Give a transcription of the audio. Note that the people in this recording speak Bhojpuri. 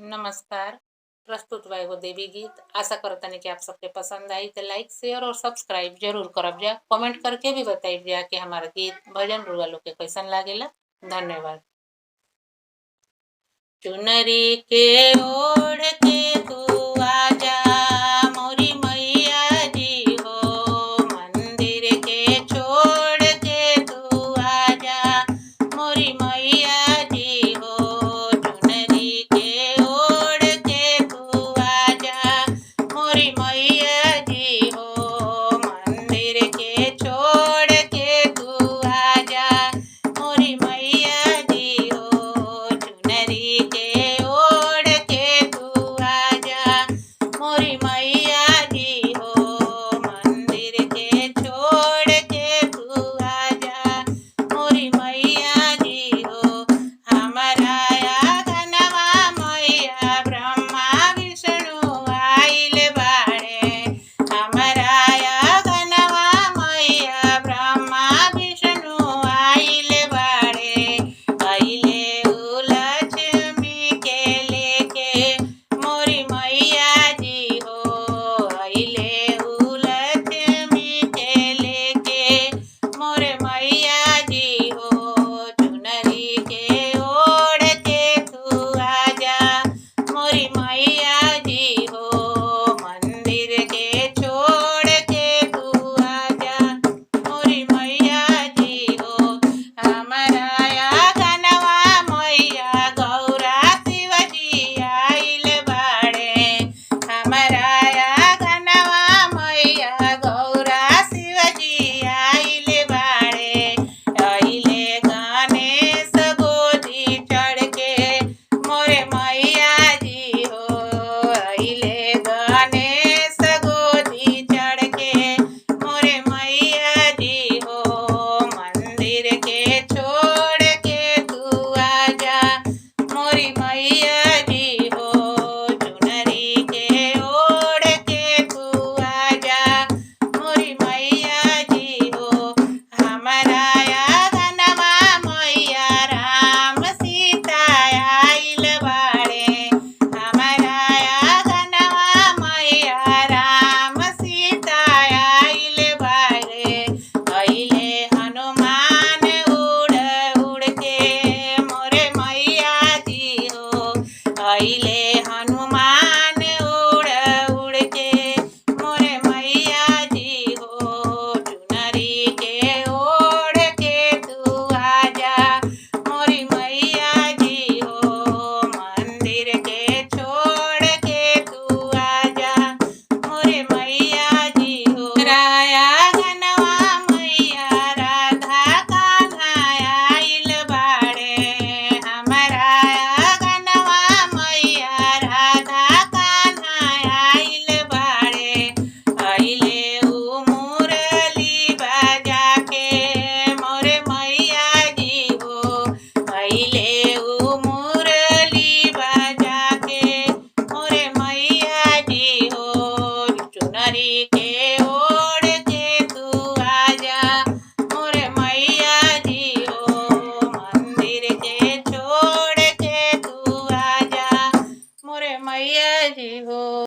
नमस्कार। प्रस्तुत बा एगो देवी गीत। आशा करतानी कि आप सबके पसंद आई तो लाइक शेयर और सब्सक्राइब जरूर करब जा। कमेंट करके भी बताइब जा कि हमारा गीत भजन रुआ लोग के कैसन लागेला। धन्यवाद। चुनरी के ओढ़ के तू आजा मोरी मैया जी हो, मंदिर के छोड़ के तू आजा मोरी मैया जी हो। चुनरी के ओढ़ के तू आजा मोरी मैया जी हो, मंदिर के छोड़ के तू आजा मोरी मैया जी हो। चुनरी के ओढ़ के तू आजा मोरी मैया जी हो, मंदिर के छोड़ के तू आजा मोरी मैया जी हो। हमारा आंगनवा मैया ब्रह्मा विष्णु आइल बाड़े, हमारा आंगनवा मैया ब्रह्मा विष्णु आइल बाड़े। अइले उ लक्ष्मी के लेके मोरी मैया जी हो, अइले उ लक्ष्मी के लेके मोरे मैया जी हो। चुनरी के ओढ़ के तू आजा मोरी मैया जी हो, मंदिर के छोड़ के तू आजा मोरी मैया जी हो। हमारा आंगनवा मैया गौरा शिवजी आइल बाड़े, हमारा आंगनवा मैया गौरा शिवजी आइल बाड़े। अइले गणेश गोदी चढ़ के मोरे मैया जी हो, अइले गणेश गोदी चढ़ के मोरे मैया जी हो। मंदिर के छोड़ के तू आजा मोरी मैया जी हो, चुनरी के ओढ़ के तू आजा मोरी मैया जी हो। हमारा आंगनवा मैया राम सीता आइल बाड़े, हमारा आंगनवा मैया राम सीता आइल बाड़े। अइले हनुमान उड़ उड़ के मोरे मैया जी हो, अइले हनुमान उड़ उड़ के मोरे मैया जी हो। चुनरी के ओढ़ के तू आजा मोरी मैया जी हो, मंदिर के छोड़ के तू आजा मोरे मैया जी हो। राया गनवा मैया राधा कान्हा आइल बाड़े, हमारा गनवा मैया राधा कान्हा आइल बाड़े। अइले उ मुरली बजा के मोरे मैया जी हो, अइले उ मुरली बजा के मोरे मैया जी हो। चुनरी के